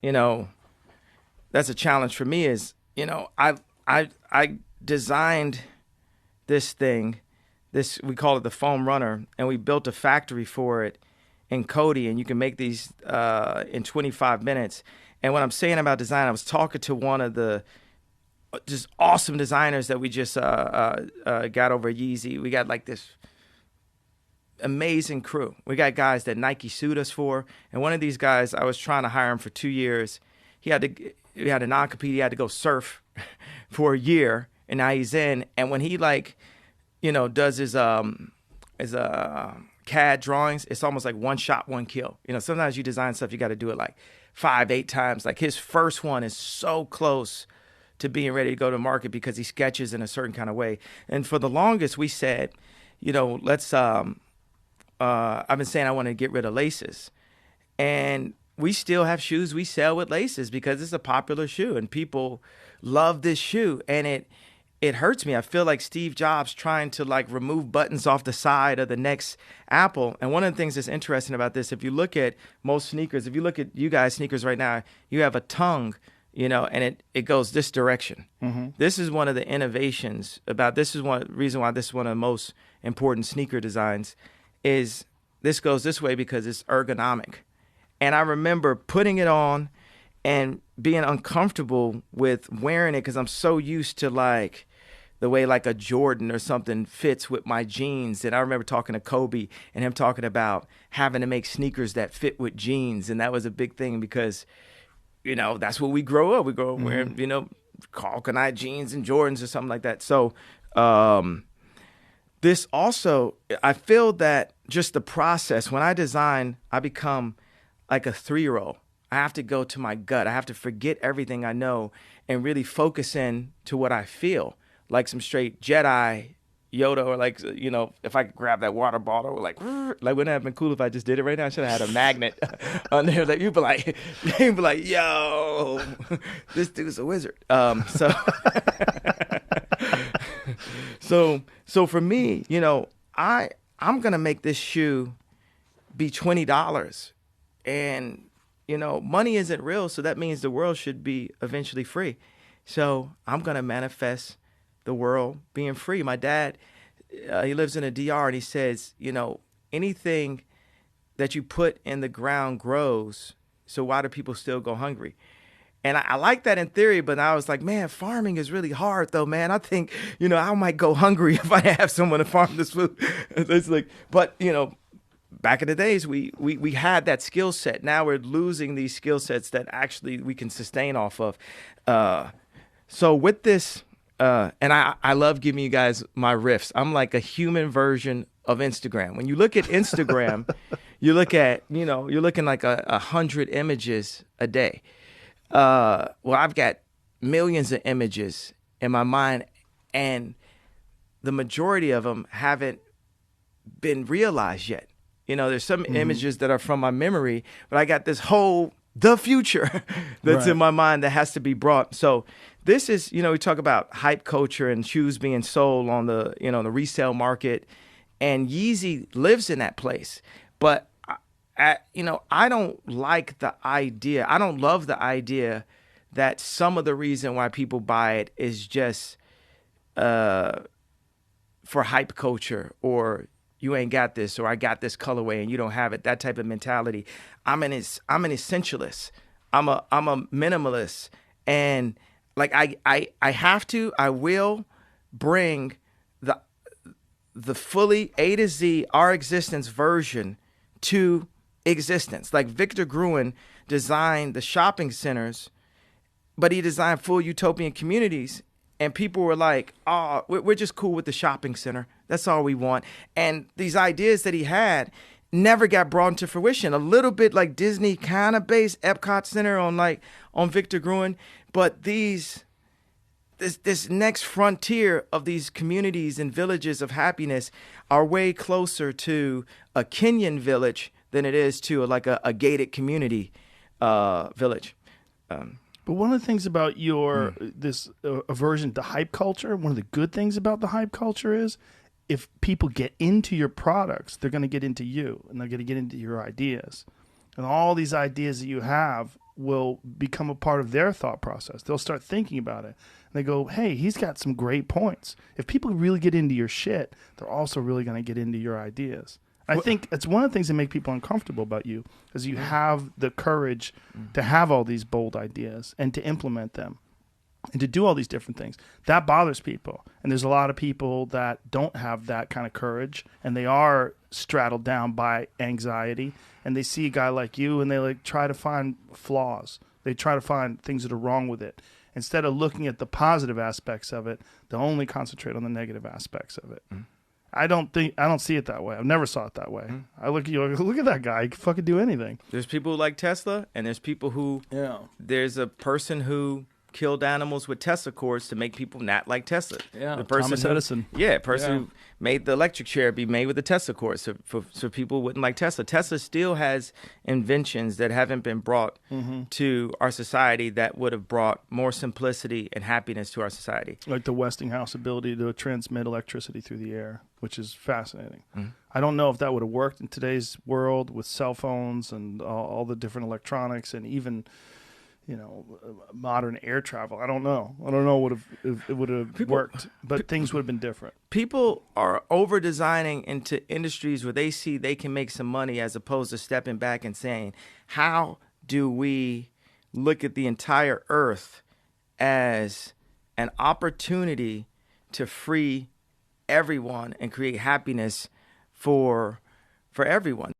you know, that's a challenge for me is, I designed this thing, this we call it the foam runner, and we built a factory for it in Cody, and you can make these in 25 minutes. And what I'm saying about design, I was talking to one of the just awesome designers that we just got over at Yeezy. We got like this amazing crew. We got guys that Nike sued us for, and one of these guys, I was trying to hire him for 2 years. He had a non-compete. He had to go surf for a year, and now he's in. And when he does his CAD drawings, it's almost like one shot, one kill. Sometimes you design stuff, you got to do it like 5-8 times. Like his first one is so close to being ready to go to market because he sketches in a certain kind of way. And for the longest, we said, let's. I've been saying I want to get rid of laces, and we still have shoes we sell with laces because it's a popular shoe and people love this shoe, and it hurts me. I feel like Steve Jobs trying to like remove buttons off the side of the next Apple. And one of the things that's interesting about this, if you look at most sneakers, if you look at you guys sneakers right now, you have a tongue, and it goes this direction. Mm-hmm. This is one of the innovations about this is one reason why this is one of the most important sneaker designs is this goes this way because it's ergonomic. And I remember putting it on and being uncomfortable with wearing it because I'm so used to like the way like a Jordan or something fits with my jeans. And I remember talking to Kobe and him talking about having to make sneakers that fit with jeans. And that was a big thing because, that's what we grow up. We grow up wearing, Calcanite jeans and Jordans or something like that. So this also, I feel that just the process, when I design, I become like a 3-year-old. I have to go to my gut. I have to forget everything I know and really focus in to what I feel. Like some straight Jedi Yoda, or like, if I could grab that water bottle, or like wouldn't it have been cool if I just did it right now? I should have had a magnet on there that you'd be like, yo, this dude's a wizard. So for me, I'm gonna make this shoe be $20, and money isn't real, so that means the world should be eventually free. So I'm gonna manifest the world being free. My dad, he lives in a DR, and he says, anything that you put in the ground grows. So why do people still go hungry? And I like that in theory, but I was like, man, farming is really hard, though, man. I think, I might go hungry if I have someone to farm this food. It's like, but, back in the days, we had that skill set. Now we're losing these skill sets that actually we can sustain off of. So with this, and I love giving you guys my riffs. I'm like a human version of Instagram. When you look at Instagram, you look at, you're looking like 100 images a day. Well, I've got millions of images in my mind, and the majority of them haven't been realized yet. There's some images that are from my memory, but I got this whole the future that's in my mind that has to be brought. So this is, we talk about hype culture and shoes being sold on the, the resale market, and Yeezy lives in that place. But I don't like the idea. I don't love the idea that some of the reason why people buy it is just for hype culture, or you ain't got this, or I got this colorway and you don't have it. That type of mentality. I'm an essentialist. I'm a minimalist, and like I will bring the fully A to Z our existence version to existence. Like Victor Gruen designed the shopping centers, but he designed full utopian communities, and people were like, oh, we're just cool with the shopping center. That's all we want. And these ideas that he had never got brought into fruition. A little bit like Disney kind of based Epcot Center on Victor Gruen, but this next frontier of these communities and villages of happiness are way closer to a Kenyan village than it is to a gated community village. But one of the things about your this aversion to hype culture, one of the good things about the hype culture is if people get into your products, they're going to get into you, and they're going to get into your ideas. And all these ideas that you have, will become a part of their thought process. They'll start thinking about it. And they go, hey, he's got some great points. If people really get into your shit, they're also really going to get into your ideas. I think it's one of the things that make people uncomfortable about you is you have the courage to have all these bold ideas and to implement them and to do all these different things. That bothers people. And there's a lot of people that don't have that kind of courage, and they are straddled down by anxiety, and they see a guy like you and they like try to find flaws. They try to find things that are wrong with it. Instead of looking at the positive aspects of it, they'll only concentrate on the negative aspects of it. I don't see it that way. I've never saw it that way. I look at you, look at that guy. He can fucking do anything. There's people who like Tesla, and there's people who, there's a person who killed animals with Tesla cords to make people not like Tesla. Yeah, the person Thomas Edison. Who made the electric chair be made with the Tesla cord, so people wouldn't like Tesla. Tesla still has inventions that haven't been brought to our society that would have brought more simplicity and happiness to our society. Like the Westinghouse ability to transmit electricity through the air, which is fascinating. I don't know if that would have worked in today's world with cell phones and all the different electronics and even, modern air travel. I don't know if it would have worked, but things would have been different. People are over designing into industries where they see they can make some money as opposed to stepping back and saying, how do we look at the entire earth as an opportunity to free everyone and create happiness for everyone?